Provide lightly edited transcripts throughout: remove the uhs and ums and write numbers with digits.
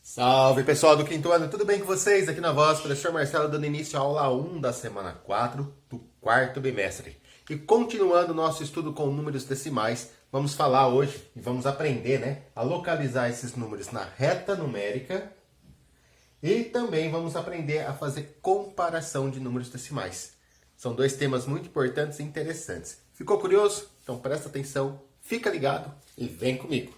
Salve pessoal do quinto ano, tudo bem com vocês? Aqui na voz, professor Marcelo dando início à aula 1 da semana 4 do quarto bimestre. E continuando o nosso estudo com números decimais, vamos falar hoje e vamos aprender, a localizar esses números na reta numérica e também vamos aprender a fazer comparação de números decimais. São dois temas muito importantes e interessantes. Ficou curioso? Então presta atenção, fica ligado e vem comigo.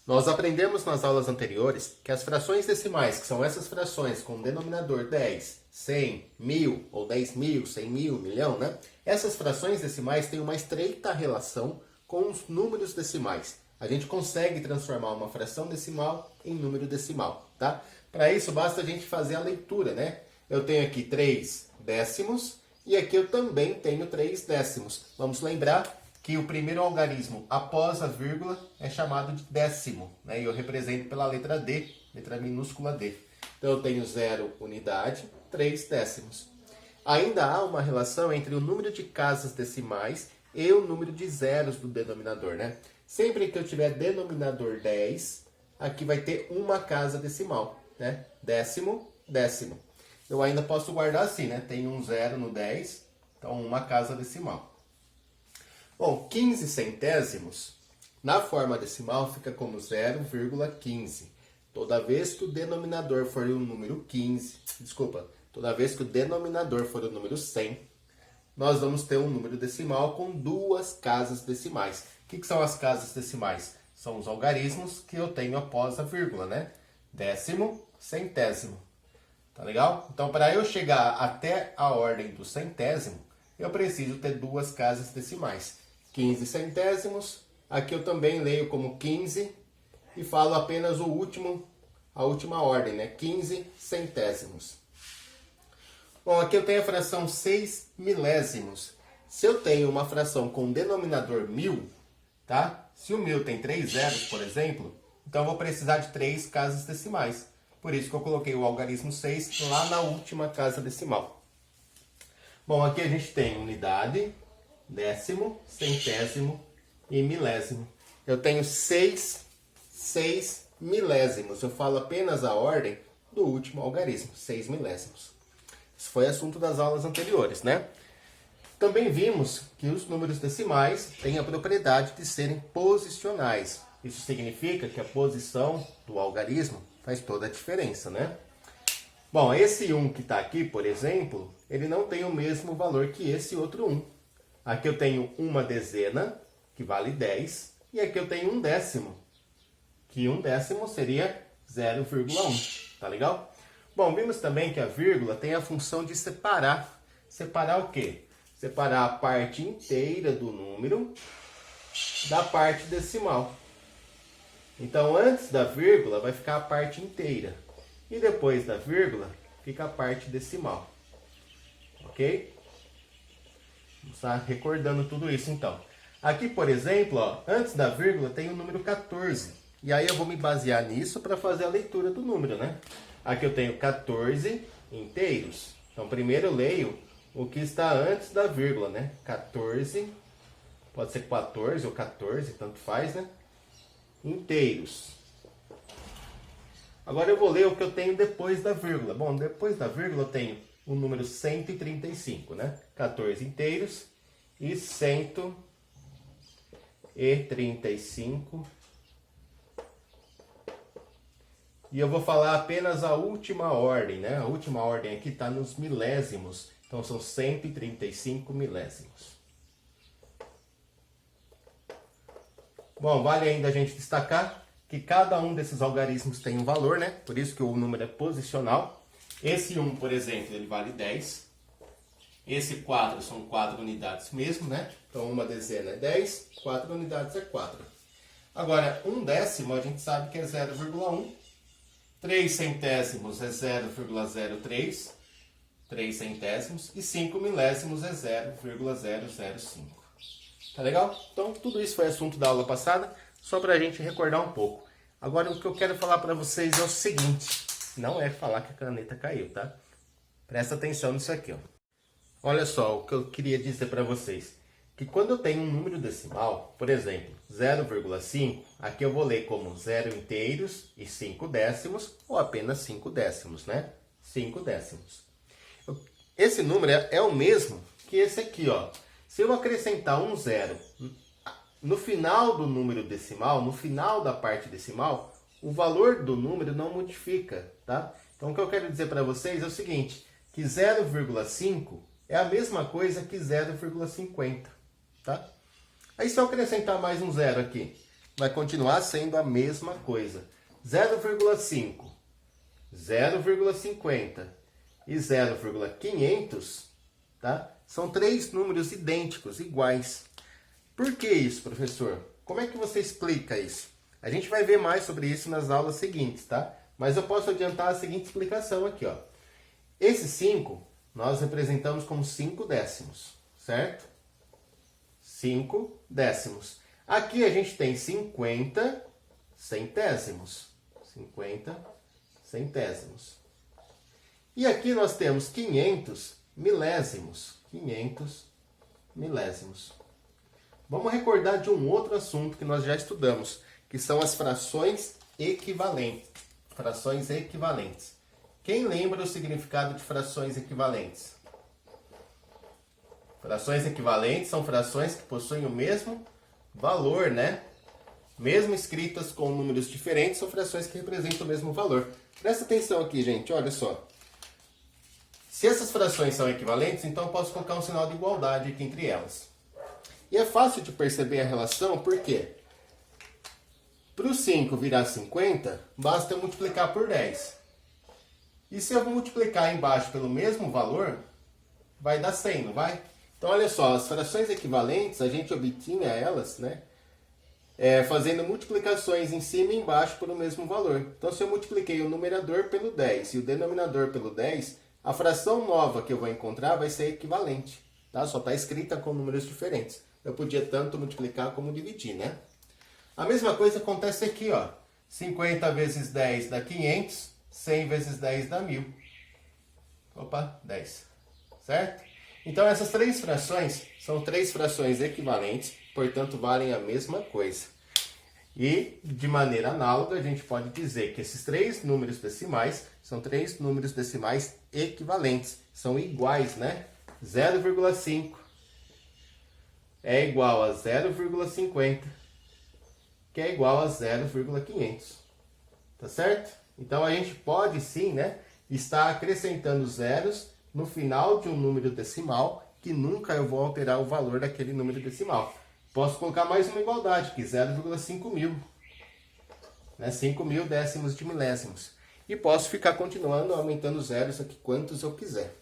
Nós aprendemos nas aulas anteriores que as frações decimais, que são essas frações com denominador 10, 100, 1000 ou 10.000, 100.000, milhão, Essas frações decimais têm uma estreita relação com os números decimais. A gente consegue transformar uma fração decimal em número decimal, tá? Para isso basta a gente fazer a leitura, Eu tenho aqui 3 décimos e aqui eu também tenho 3 décimos. Vamos lembrar que o primeiro algarismo após a vírgula é chamado de décimo, E eu represento pela letra D, letra minúscula D. Então eu tenho 0 unidade, 3 décimos. Ainda há uma relação entre o número de casas decimais e o número de zeros do denominador, Sempre que eu tiver denominador 10, aqui vai ter uma casa decimal, Décimo, décimo. Eu ainda posso guardar assim, Tem um 0 no 10, então uma casa decimal. Bom, 15 centésimos, na forma decimal, fica como 0,15. Toda vez que o denominador for o número 15, toda vez que o denominador for o número 100, nós vamos ter um número decimal com duas casas decimais. O que são as casas decimais? São os algarismos que eu tenho após a vírgula, Décimo, centésimo. Tá legal? Então, para eu chegar até a ordem do centésimo, eu preciso ter duas casas decimais. 15 centésimos, aqui eu também leio como 15 e falo apenas a última ordem, 15 centésimos. Bom, aqui eu tenho a fração 6 milésimos. Se eu tenho uma fração com denominador 1000, Se o 1000 tem 3 zeros, por exemplo, então eu vou precisar de 3 casas decimais. Por isso que eu coloquei o algarismo 6 lá na última casa decimal. Bom, aqui a gente tem unidade, décimo, centésimo e milésimo. Eu tenho 6 milésimos. Eu falo apenas a ordem do último algarismo, 6 milésimos. Isso foi assunto das aulas anteriores, Também vimos que os números decimais têm a propriedade de serem posicionais. Isso significa que a posição do algarismo faz toda a diferença, Bom, esse 1 que está aqui, por exemplo, ele não tem o mesmo valor que esse outro 1. Aqui eu tenho uma dezena, que vale 10, e aqui eu tenho um décimo, que um décimo seria 0,1, tá legal? Bom, vimos também que a vírgula tem a função de separar. Separar o quê? Separar a parte inteira do número da parte decimal. Então, antes da vírgula vai ficar a parte inteira, e depois da vírgula fica a parte decimal, ok? Vamos estar recordando tudo isso, então. Aqui, por exemplo, antes da vírgula tem o número 14. E aí eu vou me basear nisso para fazer a leitura do número, Aqui eu tenho 14 inteiros. Então, primeiro eu leio o que está antes da vírgula, 14, pode ser 14 ou 14, tanto faz, Inteiros. Agora eu vou ler o que eu tenho depois da vírgula. Bom, depois da vírgula eu tenho o número 135, 14 inteiros e 135. E eu vou falar apenas a última ordem, A última ordem aqui está nos milésimos. Então são 135 milésimos. Bom, vale ainda a gente destacar que cada um desses algarismos tem um valor, Por isso que o número é posicional. Esse 1, por exemplo, ele vale 10. Esse 4 são 4 unidades mesmo, Então, uma dezena é 10, 4 unidades é 4. Agora, um décimo a gente sabe que é 0,1. 3 centésimos é 0,03, 3 centésimos. E 5 milésimos é 0,005. Tá legal? Então, tudo isso foi assunto da aula passada. só para a gente recordar um pouco. Agora, o que eu quero falar para vocês é o seguinte, não é falar que a caneta caiu, tá? Presta atenção nisso aqui, ó. Olha só o que eu queria dizer para vocês. Que quando eu tenho um número decimal, por exemplo, 0,5, aqui eu vou ler como 0 inteiros e 5 décimos, ou apenas 5 décimos, né? 5 décimos. Esse número é o mesmo que esse aqui, ó. Se eu acrescentar um zero no final do número decimal, no final da parte decimal, o valor do número não modifica, tá? Então, o que eu quero dizer para vocês é o seguinte, que 0,5 é a mesma coisa que 0,50, tá? Aí, se eu acrescentar mais um zero aqui, vai continuar sendo a mesma coisa. 0,5, 0,50 e 0,500, tá? São três números idênticos, iguais. Por que isso, professor? Como é que você explica isso? A gente vai ver mais sobre isso nas aulas seguintes, tá? Mas eu posso adiantar a seguinte explicação aqui, ó. Esse 5, nós representamos como 5 décimos, certo? 5 décimos. Aqui a gente tem 50 centésimos. 50 centésimos. E aqui nós temos 500 milésimos. 500 milésimos. Vamos recordar de um outro assunto que nós já estudamos, que são as frações equivalentes. Frações equivalentes. Quem lembra o significado de frações equivalentes? Frações equivalentes são frações que possuem o mesmo valor, né? Mesmo escritas com números diferentes, são frações que representam o mesmo valor. Presta atenção aqui, gente, olha só. Se essas frações são equivalentes, então eu posso colocar um sinal de igualdade aqui entre elas. E é fácil de perceber a relação, por quê? Para o 5 virar 50, basta eu multiplicar por 10. E se eu multiplicar embaixo pelo mesmo valor, vai dar 100, não vai? Então, olha só, as frações equivalentes, a gente obtinha elas, né? Fazendo multiplicações em cima e embaixo por o mesmo valor. Então, se eu multipliquei o numerador pelo 10 e o denominador pelo 10, a fração nova que eu vou encontrar vai ser equivalente. Tá? Só está escrita com números diferentes. Eu podia tanto multiplicar como dividir, né? A mesma coisa acontece aqui, ó. 50 vezes 10 dá 500, 100 vezes 10 dá 1000. Opa, 10. Certo? Então, essas três frações são três frações equivalentes, portanto, valem a mesma coisa. E, de maneira análoga, a gente pode dizer que esses três números decimais são três números decimais equivalentes. São iguais, né? 0,5 é igual a 0,50, que é igual a 0,500. Tá certo? Então, a gente pode sim, né, estar acrescentando zeros no final de um número decimal, que nunca eu vou alterar o valor daquele número decimal. Posso colocar mais uma igualdade, que 0,5 mil. Né? 5 mil décimos de milésimos. E posso ficar continuando aumentando zeros aqui quantos eu quiser.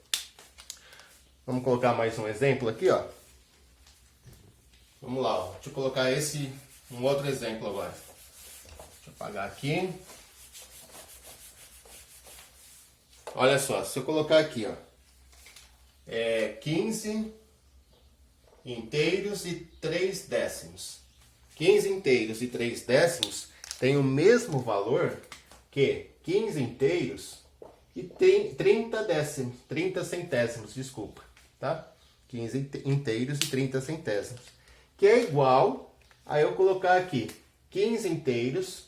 Vamos colocar mais um exemplo aqui, ó. Vamos lá, ó. Deixa eu colocar um outro exemplo agora. Deixa eu apagar aqui. Olha só, se eu colocar aqui, ó. 15 inteiros e 3 décimos. 15 inteiros e 3 décimos tem o mesmo valor que 15 inteiros e tem 30 décimos, 30 centésimos, desculpa, tá? 15 inteiros e 30 centésimos. Que é igual a eu colocar aqui 15 inteiros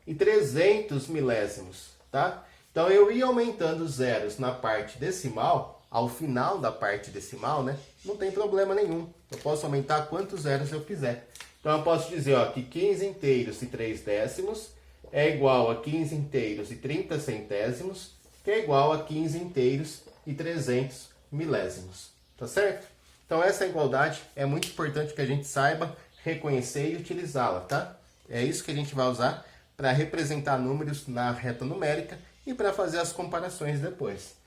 e 300 milésimos, tá? Então eu ia aumentando zeros na parte decimal. Ao final da parte decimal, né? Não tem problema nenhum. Eu posso aumentar quantos zeros eu quiser. Então, eu posso dizer, ó, que 15 inteiros e 3 décimos é igual a 15 inteiros e 30 centésimos, que é igual a 15 inteiros e 300 milésimos. Tá certo? Então, essa igualdade é muito importante que a gente saiba reconhecer e utilizá-la, tá? É isso que a gente vai usar para representar números na reta numérica e para fazer as comparações depois.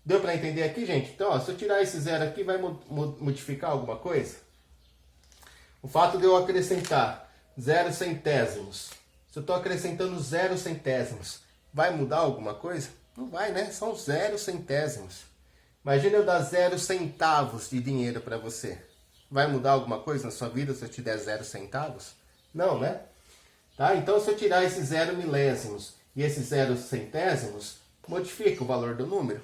Deu para entender aqui, gente? Então, ó, se eu tirar esse zero aqui, vai modificar alguma coisa? O fato de eu acrescentar 0 centésimos, se eu estou acrescentando 0 centésimos, vai mudar alguma coisa? Não vai, né? São 0 centésimos. Imagina eu dar 0 centavos de dinheiro para você. Vai mudar alguma coisa na sua vida se eu te der 0 centavos? Não, né? Tá? Então, se eu tirar esses 0 milésimos e esses 0 centésimos, modifica o valor do número?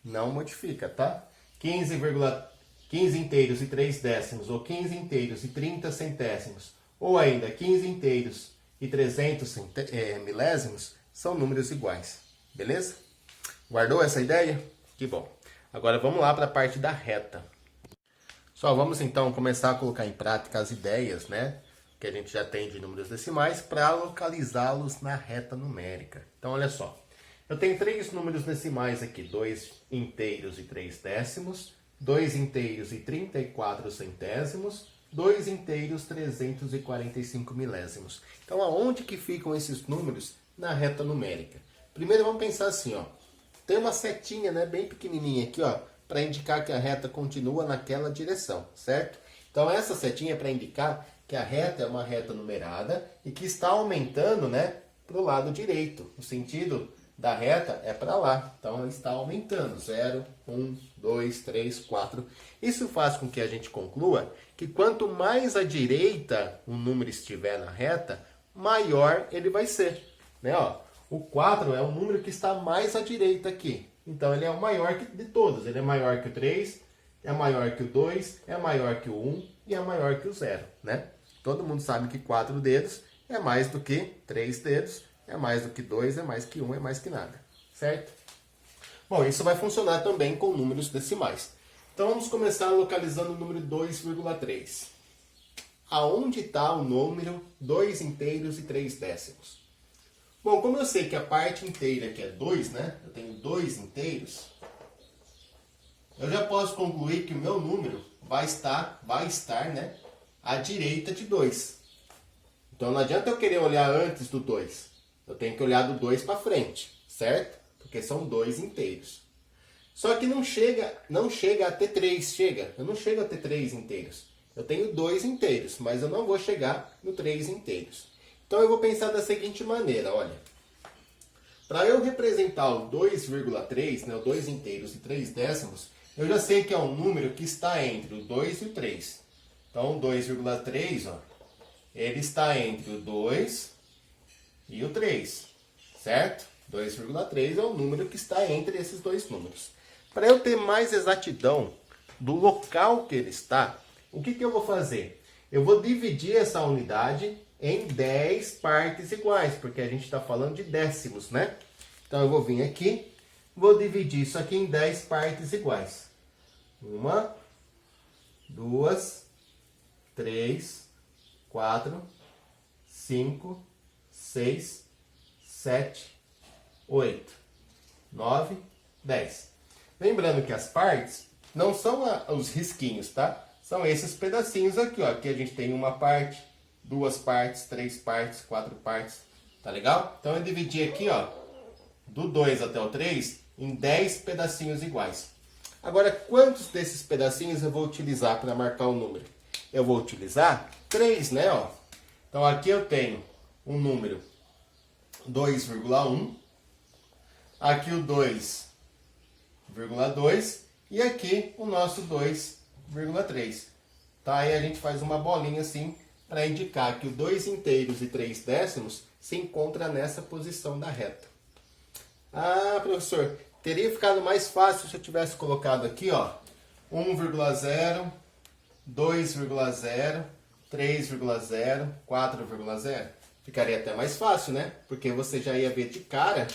Não modifica, tá? 15 inteiros e 3 décimos, ou 15 inteiros e 30 centésimos, ou ainda 15 inteiros e 300 milésimos, são números iguais. Beleza? Guardou essa ideia? Que bom. Agora vamos lá para a parte da reta. Só vamos então começar a colocar em prática as ideias, né, que a gente já tem de números decimais para localizá-los na reta numérica. Então olha só, eu tenho 3 números decimais aqui, 2 inteiros e 3 décimos, 2 inteiros e 34 centésimos, 2 inteiros 345 milésimos. Então aonde que ficam esses números na reta numérica? Primeiro vamos pensar assim, ó, tem uma setinha, né, bem pequenininha aqui, ó, para indicar que a reta continua naquela direção, certo? Então essa setinha é para indicar que a reta é uma reta numerada e que está aumentando, né, para o lado direito. O sentido da reta é para lá, então ela está aumentando, 0, 1, 2, 3, 4. Isso faz com que a gente conclua que quanto mais à direita o número estiver na reta, maior ele vai ser, né? Ó, o 4 é o número que está mais à direita aqui. Então ele é o maior de todos. Ele é maior que o 3, é maior que o 2, é maior que o 1 e é maior que o 0, né? Todo mundo sabe que 4 dedos é mais do que 3 dedos, é mais do que 2, é mais que 1, é mais que nada, certo? Bom, isso vai funcionar também com números decimais. Então vamos começar localizando o número 2,3. Aonde está o número 2 inteiros e 3 décimos? Bom, como eu sei que a parte inteira aqui é 2, né? Eu tenho 2 inteiros. Eu já posso concluir que o meu número vai estar, né, à direita de 2. Então não adianta eu querer olhar antes do 2. Eu tenho que olhar do 2 para frente, certo? Porque são 2 inteiros. Só que não chega a ter 3, eu não chego a ter 3 inteiros. Eu tenho 2 inteiros, mas eu não vou chegar no 3 inteiros. Então eu vou pensar da seguinte maneira, olha. Para eu representar o 2,3, né, o 2 inteiros e 3 décimos, eu já sei que é um número que está entre o 2 e o 3. Então o 2,3, ó, ele está entre o 2 e o 3, certo? 2,3 é o número que está entre esses dois números. Para eu ter mais exatidão do local que ele está, o que eu vou fazer? Eu vou dividir essa unidade em 10 partes iguais, porque a gente está falando de décimos, né? Então eu vou vir aqui, vou dividir isso aqui em 10 partes iguais. 1, 2, 3, 4, 5, 6, 7, 8, 9, 10. Lembrando que as partes não são os risquinhos, tá? São esses pedacinhos aqui, ó. Aqui a gente tem uma parte, 2 partes, 3 partes, 4 partes. Tá legal? Então eu dividi aqui, ó, do 2 até o 3 em 10 pedacinhos iguais. Agora, quantos desses pedacinhos eu vou utilizar para marcar o número? Eu vou utilizar 3, né? Ó. Então aqui eu tenho um número 2,1. Aqui o 2,2. E aqui o nosso 2,3. Tá? Aí a gente faz uma bolinha assim para indicar que o 2 inteiros e 3 décimos se encontra nessa posição da reta. Ah, professor, teria ficado mais fácil se eu tivesse colocado aqui, ó, 1,0, 2,0, 3,0, 4,0. Ficaria até mais fácil, né? Porque você já ia ver de cara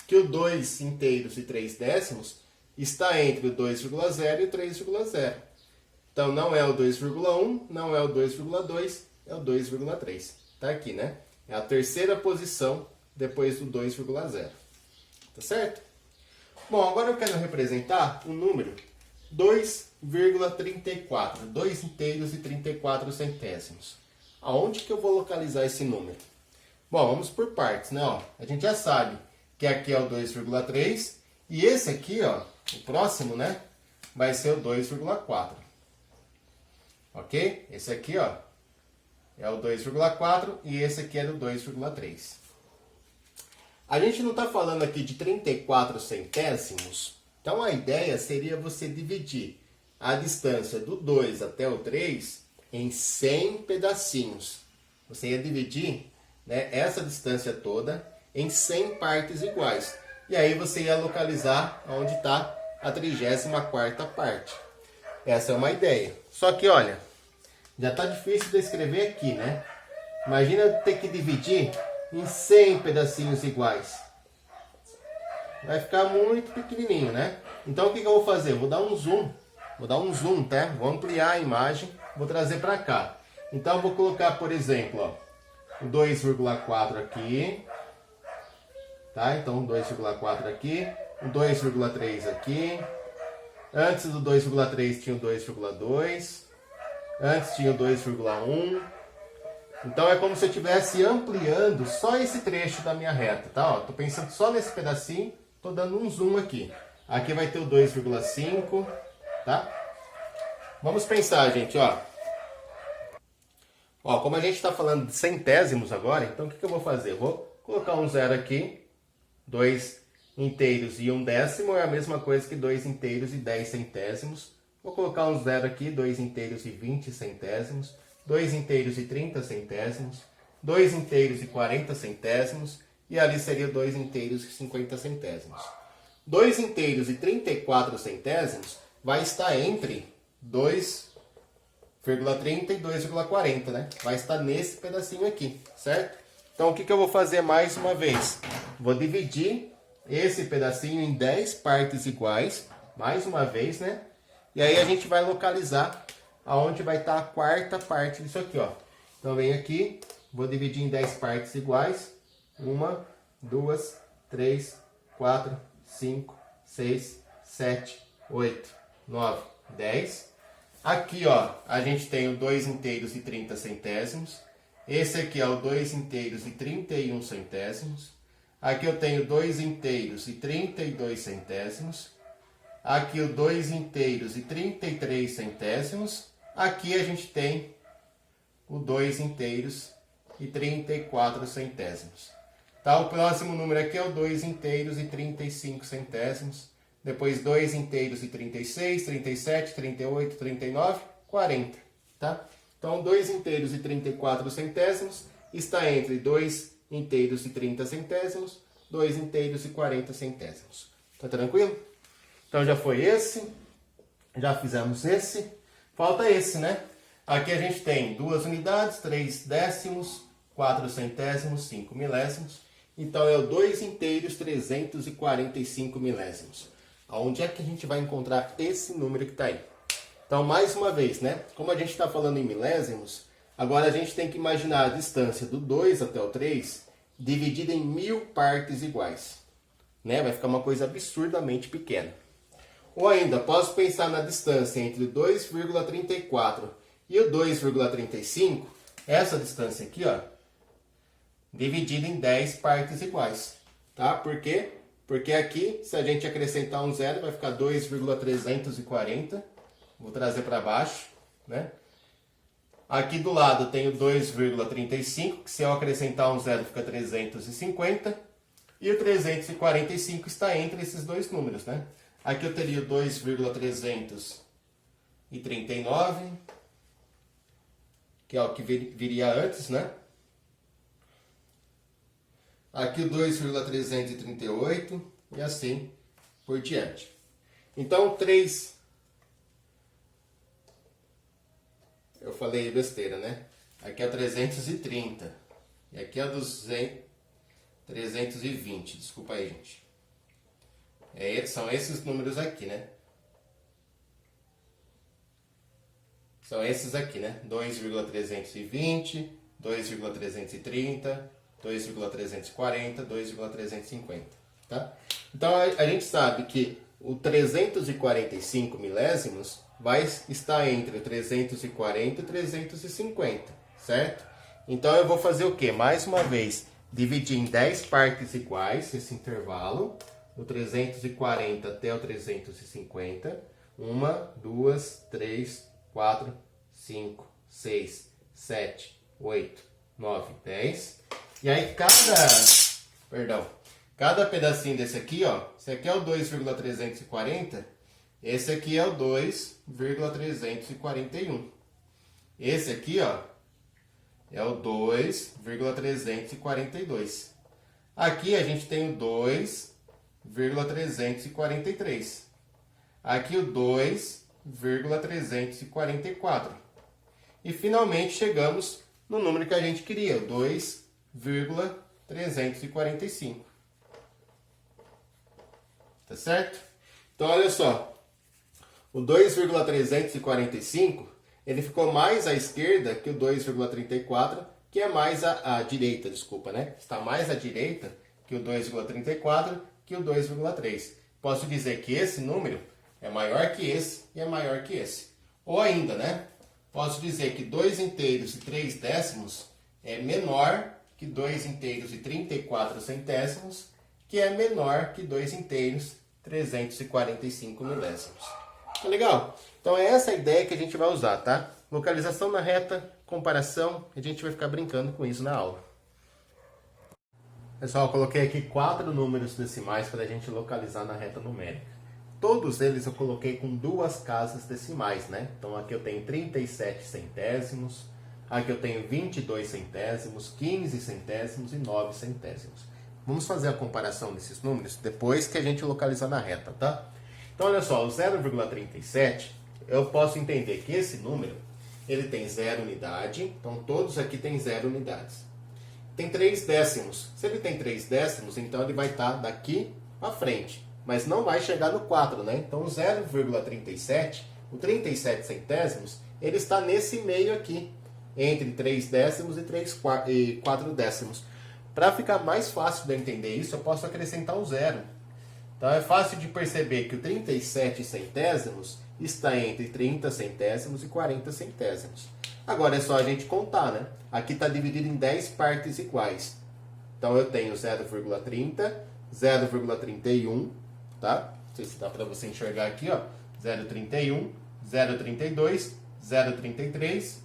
que o 2 inteiros e 3 décimos está entre o 2,0 e o 3,0. Então não é o 2,1, não é o 2,2, é o 2,3. Tá aqui, né? É a terceira posição depois do 2,0. Tá certo? Bom, agora eu quero representar o número 2,34. 2 inteiros e 34 centésimos. Aonde que eu vou localizar esse número? Bom, vamos por partes, né? Ó, a gente já sabe que aqui é o 2,3 e esse aqui, ó, o próximo, né, vai ser o 2,4. Ok? Esse aqui, ó, é o 2,4 e esse aqui é o 2,3. A gente não está falando aqui de 34 centésimos, então a ideia seria você dividir a distância do 2 até o 3 em 100 pedacinhos. Você ia dividir né, essa distância toda em 100 partes iguais. E aí você ia localizar onde está a 34ª parte. Essa é uma ideia. Só que, olha, já está difícil de escrever aqui, né? Imagina eu ter que dividir em 100 pedacinhos iguais. Vai ficar muito pequenininho, né? Então o que eu vou fazer? Eu vou dar um zoom. Vou dar um zoom, tá? Vou ampliar a imagem. Vou trazer para cá. Então eu vou colocar, por exemplo, ó, o 2,4 aqui. Tá? Então 2,4 aqui. O 2,3 aqui. Antes do 2,3 tinha o 2,2. Antes tinha o 2,1. Então é como se eu estivesse ampliando só esse trecho da minha reta, tá? Ó, tô pensando só nesse pedacinho, tô dando um zoom aqui. Aqui vai ter o 2,5, tá? Vamos pensar, gente, ó. Ó, como a gente está falando de centésimos agora, então o que eu vou fazer? Eu vou colocar um zero aqui, 2 inteiros e 1 décimo é a mesma coisa que 2 inteiros e 10 centésimos. Vou colocar um zero aqui, 2 inteiros e 20 centésimos. 2 inteiros e 30 centésimos, 2 inteiros e 40 centésimos, e ali seria 2 inteiros e 50 centésimos. 2 inteiros e 34 centésimos vai estar entre 2,30 e 2,40, né? Vai estar nesse pedacinho aqui, certo? Então o que eu vou fazer mais uma vez? Vou dividir esse pedacinho em 10 partes iguais, mais uma vez, né? E aí a gente vai localizar aonde vai estar a 4ª parte disso aqui, ó. Então vem aqui, vou dividir em 10 partes iguais. 1, 2, 3, 4, 5, 6, 7, 8, 9, 10. Aqui, ó, a gente tem o 2 inteiros e 30 centésimos. Esse aqui é o 2 inteiros e 31 centésimos. Aqui eu tenho 2 inteiros e 32 centésimos. Aqui o 2 inteiros e 33 centésimos. Aqui a gente tem o 2 inteiros e 34 centésimos. Tá? O próximo número aqui é o 2 inteiros e 35 centésimos. Depois 2 inteiros e 36, 37, 38, 39, 40. Tá? Então 2 inteiros e 34 centésimos está entre 2 inteiros e 30 centésimos, 2 inteiros e 40 centésimos. Tá tranquilo? Então já foi esse. Já fizemos esse. Falta esse, né? Aqui a gente tem 2 unidades, 3 décimos, 4 centésimos, 5 milésimos. Então é o 2 inteiros, 345 milésimos. Onde é que a gente vai encontrar esse número que está aí? Então, mais uma vez, né? Como a gente está falando em milésimos, agora a gente tem que imaginar a distância do 2 até o 3 dividida em 1000 partes iguais. Né? Vai ficar uma coisa absurdamente pequena. Ou ainda, posso pensar na distância entre o 2,34 e o 2,35, essa distância aqui, ó, dividida em 10 partes iguais. Tá? Por quê? Porque aqui, se a gente acrescentar um zero, vai ficar 2,340. Vou trazer para baixo, né? Aqui do lado tem o 2,35, que se eu acrescentar um zero fica 350. E o 345 está entre esses dois números, né? Aqui eu teria o 2,339, que é o que viria antes, né? Aqui o 2,338 e assim por diante. Então, 3... Eu falei besteira, né? Aqui é o 330. E aqui é o 320. Desculpa aí, gente. São esses números aqui, né? São esses aqui, né? 2,320, 2,330, 2,340, 2,350, tá? Então a gente sabe que o 345 milésimos vai estar entre 340 e 350, certo? Então eu vou fazer o quê? Mais uma vez, dividir em 10 partes iguais esse intervalo, do 340 até o 350. 1, 2, 3, 4, 5, 6, 7, 8, 9, 10. E aí cada pedacinho desse aqui, ó, esse aqui é o 2,340, esse aqui é o 2,341. Esse aqui, ó, é o 2,342. Aqui a gente tem o 2,343. Aqui o 2,344. E finalmente chegamos no número que a gente queria, 2,345. Tá certo? Então, olha só. O 2,345, ele ficou mais à esquerda que o 2,34, que é mais à direita, desculpa, né? Está mais à direita que o 2,34, que o 2,3. Posso dizer que esse número é maior que esse e é maior que esse. Ou ainda, né? Posso dizer que 2 inteiros e 3 décimos é menor que 2 inteiros e 34 centésimos, que é menor que 2 inteiros 345 milésimos. Tá legal? Então é essa a ideia que a gente vai usar, tá? Localização na reta, comparação, a gente vai ficar brincando com isso na aula. Pessoal, eu coloquei aqui 4 números decimais para a gente localizar na reta numérica. Todos eles eu coloquei com 2 casas decimais, né? Então aqui eu tenho 37 centésimos, aqui eu tenho 22 centésimos, 15 centésimos e 9 centésimos. Vamos fazer a comparação desses números depois que a gente localizar na reta, tá? Então olha só, o 0,37, eu posso entender que esse número, ele tem 0 unidade, então todos aqui têm 0 unidades. Tem 3 décimos. Se ele tem 3 décimos, então ele vai estar daqui para frente. Mas não vai chegar no 4, né? Então o 0,37, o 37 centésimos, ele está nesse meio aqui, entre 3 décimos e 4 décimos. Para ficar mais fácil de entender isso, eu posso acrescentar um zero. Então é fácil de perceber que o 37 centésimos está entre 30 centésimos e 40 centésimos. Agora é só a gente contar, né? Aqui está dividido em 10 partes iguais. Então eu tenho 0,30, 0,31, tá? Não sei se dá para você enxergar aqui, ó. 0,31, 0,32, 0,33,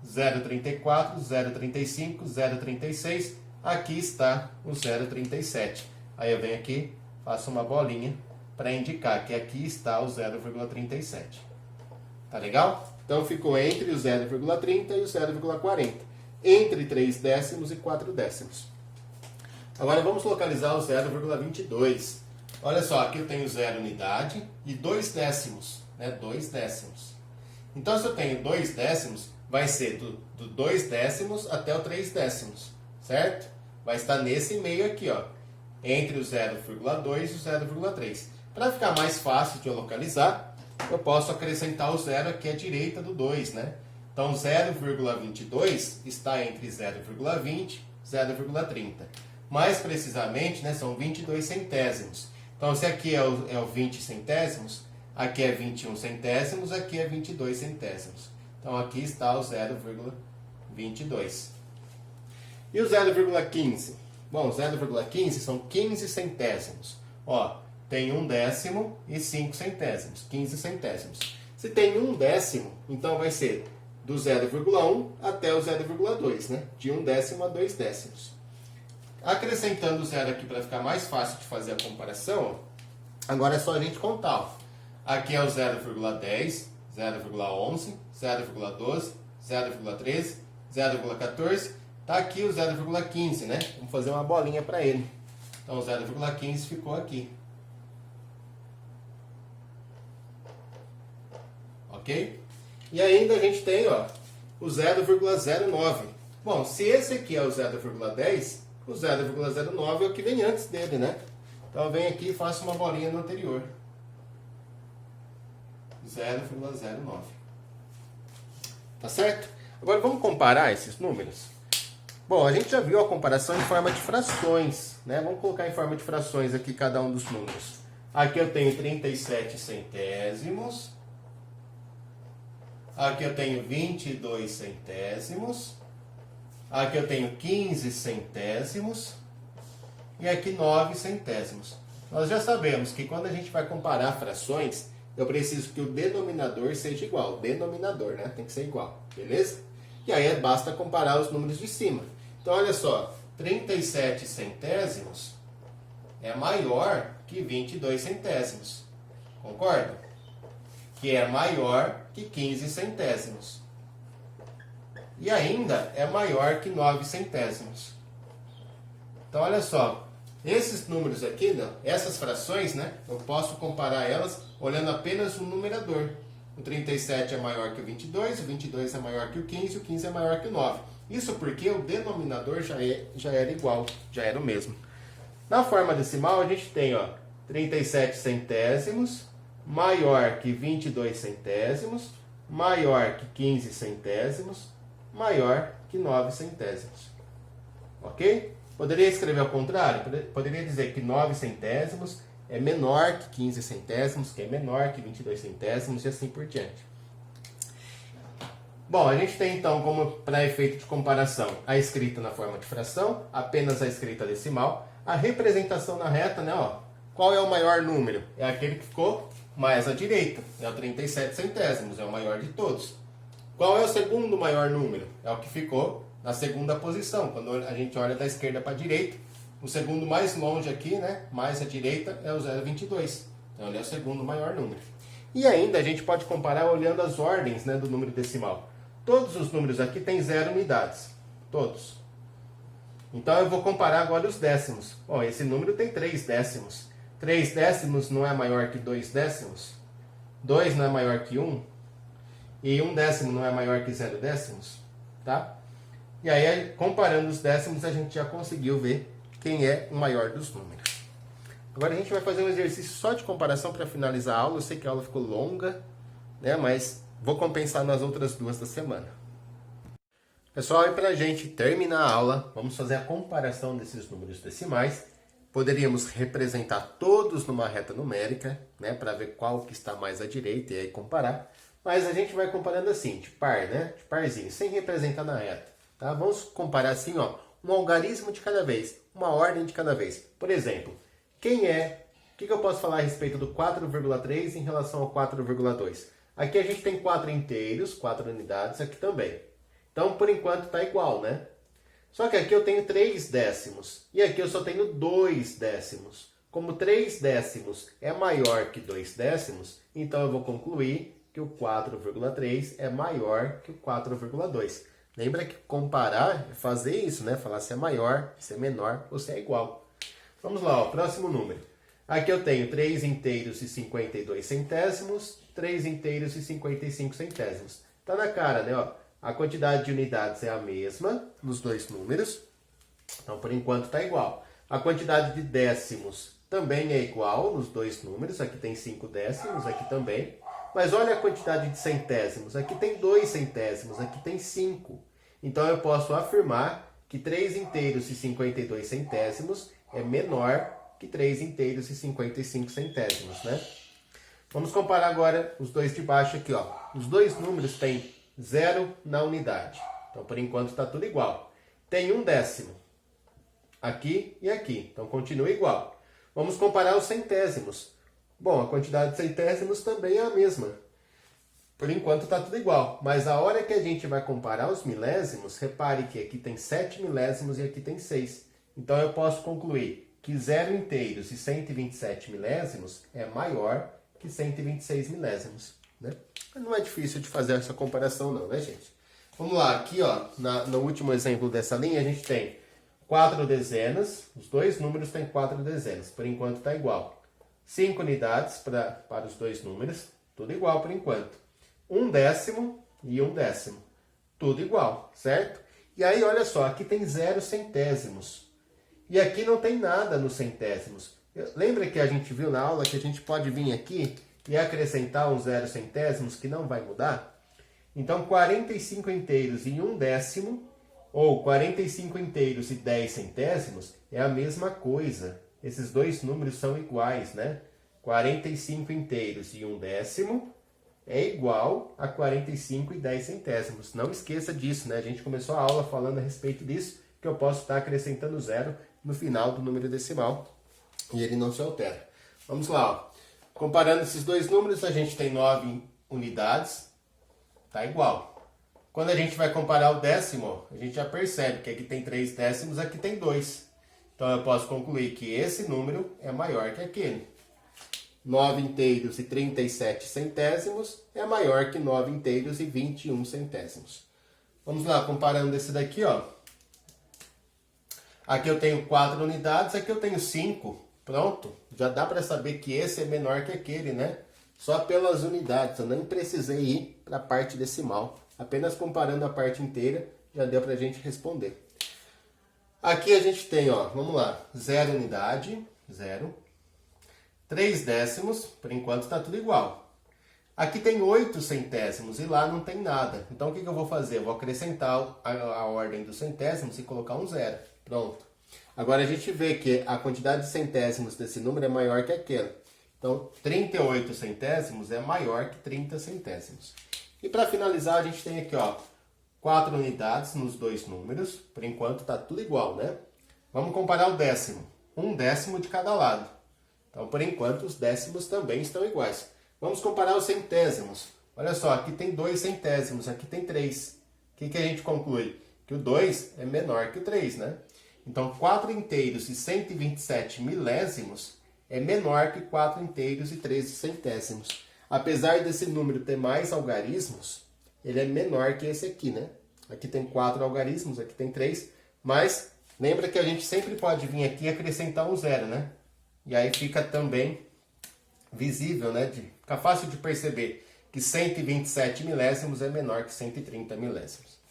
0,34, 0,35, 0,36. Aqui está o 0,37. Aí eu venho aqui, faço uma bolinha para indicar que aqui está o 0,37. Tá legal? Então ficou entre o 0,30 e o 0,40. Entre 3 décimos e 4 décimos. Agora vamos localizar o 0,22. Olha só, aqui eu tenho 0 unidade e 2 décimos. Né? 2 décimos. Então se eu tenho 2 décimos, vai ser do 2 décimos até o 3 décimos. Certo? Vai estar nesse meio aqui, ó. Entre o 0,2 e o 0,3. Para ficar mais fácil de eu localizar, eu posso acrescentar o zero aqui à direita do 2, né? Então, 0,22 está entre 0,20 e 0,30. Mais precisamente, né, são 22 centésimos. Então, se aqui é o 20 centésimos, aqui é 21 centésimos, aqui é 22 centésimos. Então, aqui está o 0,22. E o 0,15? Bom, 0,15 são 15 centésimos. Ó, tem 1 décimo e 5 centésimos, 15 centésimos. Se tem 1 décimo, então vai ser do 0,1 até o 0,2, né? De 1 décimo a 2 décimos. Acrescentando o zero aqui para ficar mais fácil de fazer a comparação, agora é só a gente contar. Ó. Aqui é o 0,10, 0,11, 0,12, 0,13, 0,14. Tá aqui o 0,15, né? Vamos fazer uma bolinha para ele. Então o 0,15 ficou aqui. Ok? E ainda a gente tem, ó, o 0,09. Bom, se esse aqui é o 0,10, o 0,09 é o que vem antes dele, né? Então eu venho aqui e faço uma bolinha no anterior. 0,09. Tá certo? Agora vamos comparar esses números? Bom, a gente já viu a comparação em forma de frações, né? Vamos colocar em forma de frações aqui cada um dos números. Aqui eu tenho 37 centésimos. Aqui eu tenho 22 centésimos. Aqui eu tenho 15 centésimos. E aqui 9 centésimos. Nós já sabemos que quando a gente vai comparar frações, eu preciso que o denominador seja igual. Denominador, né? Tem que ser igual, beleza? E aí basta comparar os números de cima. Então, olha só, 37 centésimos é maior que 22 centésimos. Concorda? Que é maior que 15 centésimos. e ainda é maior que 9 centésimos. Então, olha só, esses números aqui, essas frações, né, eu posso comparar elas olhando apenas o numerador. O 37 é maior que o 22 é maior que o 15 é maior que o 9. Isso porque o denominador já era igual, já era o mesmo. Na forma decimal, a gente tem 37 centésimos, maior que 22 centésimos, maior que 15 centésimos, maior que 9 centésimos. Ok? Poderia escrever ao contrário? Poderia dizer que 9 centésimos é menor que 15 centésimos, que é menor que 22 centésimos e assim por diante. Bom, a gente tem então como para efeito de comparação a escrita na forma de fração, apenas a escrita decimal, a representação na reta, né? Qual é o maior número? É aquele que ficou mais à direita, é o 37 centésimos, é o maior de todos. Qual é o segundo maior número? É o que ficou na segunda posição, quando a gente olha da esquerda para a direita. O segundo mais longe aqui, né, mais à direita, é o 0,22. Então ele é o segundo maior número. E ainda a gente pode comparar olhando as ordens, né, do número decimal. Todos os números aqui têm 0 unidades. Todos. Então eu vou comparar agora os décimos. Bom, esse número tem 3 décimos. 3 décimos não é maior que 2 décimos? 2 não é maior que 1? E 1 décimo não é maior que 0 décimos? Tá? E aí, comparando os décimos, a gente já conseguiu ver quem é o maior dos números. Agora a gente vai fazer um exercício só de comparação para finalizar a aula. Eu sei que a aula ficou longa, né? Mas vou compensar nas outras duas da semana. Pessoal, e para a gente terminar a aula, vamos fazer a comparação desses números decimais. Poderíamos representar todos numa reta numérica, né? Para ver qual que está mais à direita e aí comparar. Mas a gente vai comparando assim, de par, né? De parzinho, sem representar na reta. Tá? Vamos comparar assim, um algarismo de cada vez, uma ordem de cada vez. Por exemplo, o que eu posso falar a respeito do 4,3 em relação ao 4,2? Aqui a gente tem 4 inteiros, 4 unidades, aqui também. Então, por enquanto, está igual, né? Só que aqui eu tenho 3 décimos, e aqui eu só tenho 2 décimos. Como 3 décimos é maior que 2 décimos, então eu vou concluir que o 4,3 é maior que o 4,2. Lembra que comparar é fazer isso, né? Falar se é maior, se é menor ou se é igual. Vamos lá, próximo número. Aqui eu tenho 3 inteiros e 52 centésimos, 3 inteiros e 55 centésimos. Tá na cara, né? A quantidade de unidades é a mesma nos dois números. Então, por enquanto, está igual. A quantidade de décimos também é igual nos dois números. Aqui tem 5 décimos, aqui também. Mas olha a quantidade de centésimos. Aqui tem 2 centésimos, aqui tem 5. Então, eu posso afirmar que 3 inteiros e 52 centésimos é menor que 3 inteiros e 55 centésimos, né? Vamos comparar agora os dois de baixo aqui, Os dois números têm 0 na unidade. Então, por enquanto, está tudo igual. Tem 1 décimo aqui e aqui. Então, continua igual. Vamos comparar os centésimos. Bom, a quantidade de centésimos também é a mesma. Por enquanto está tudo igual. Mas a hora que a gente vai comparar os milésimos, repare que aqui tem 7 milésimos e aqui tem 6. Então eu posso concluir que 0 inteiros e 127 milésimos é maior que 126 milésimos. Né? Não é difícil de fazer essa comparação não, né, gente? Vamos lá, aqui no último exemplo dessa linha a gente tem 4 dezenas. Os dois números têm 4 dezenas. Por enquanto está igual. 5 unidades para os dois números, tudo igual por enquanto. 1 décimo e 1 décimo, tudo igual, certo? E aí, olha só, aqui tem 0 centésimos. E aqui não tem nada nos centésimos. Lembra que a gente viu na aula que a gente pode vir aqui e acrescentar uns 0 centésimos que não vai mudar? Então, 45 inteiros e 1 décimo, ou 45 inteiros e 10 centésimos, é a mesma coisa. Esses dois números são iguais, né? 45 inteiros e 1 décimo é igual a 45 e 10 centésimos. Não esqueça disso, né? A gente começou a aula falando a respeito disso, que eu posso estar acrescentando 0 no final do número decimal e ele não se altera. Vamos lá, comparando esses dois números, a gente tem 9 unidades, tá igual. Quando a gente vai comparar o décimo, a gente já percebe que aqui tem 3 décimos, aqui tem 2. Então, eu posso concluir que esse número é maior que aquele. 9 inteiros e 37 centésimos é maior que 9 inteiros e 21 centésimos. Vamos lá, comparando esse daqui, ó. Aqui eu tenho 4 unidades, aqui eu tenho 5. Pronto, já dá para saber que esse é menor que aquele, né? Só pelas unidades, eu nem precisei ir para a parte decimal. Apenas comparando a parte inteira, já deu para a gente responder. Aqui a gente tem, ó, vamos lá, 0 unidade, 0. 3 décimos, por enquanto está tudo igual. Aqui tem 8 centésimos e lá não tem nada. Então o que eu vou fazer? Eu vou acrescentar a ordem dos centésimos e colocar um 0. Pronto. Agora a gente vê que a quantidade de centésimos desse número é maior que aquela. Então 38 centésimos é maior que 30 centésimos. E para finalizar a gente tem aqui, ó, 4 unidades nos dois números. Por enquanto está tudo igual, né? Vamos comparar o décimo. 1 décimo de cada lado. Então por enquanto os décimos também estão iguais. Vamos comparar os centésimos. Olha só, aqui tem 2 centésimos, aqui tem 3. O que a gente conclui? Que o 2 é menor que o 3, né? Então 4 inteiros e 127 milésimos é menor que 4 inteiros e 13 centésimos. Apesar desse número ter mais algarismos, ele é menor que esse aqui, né? Aqui tem 4 algarismos, aqui tem 3, mas lembra que a gente sempre pode vir aqui e acrescentar um 0, né? E aí fica também visível, né? Fica fácil de perceber que 127 milésimos é menor que 130 milésimos.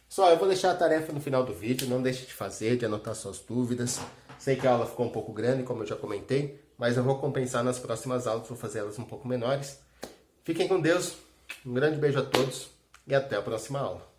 Só, eu vou deixar a tarefa no final do vídeo, não deixe de fazer, de anotar suas dúvidas. Sei que a aula ficou um pouco grande, como eu já comentei, mas eu vou compensar nas próximas aulas, vou fazer elas um pouco menores. Fiquem com Deus, um grande beijo a todos e até a próxima aula.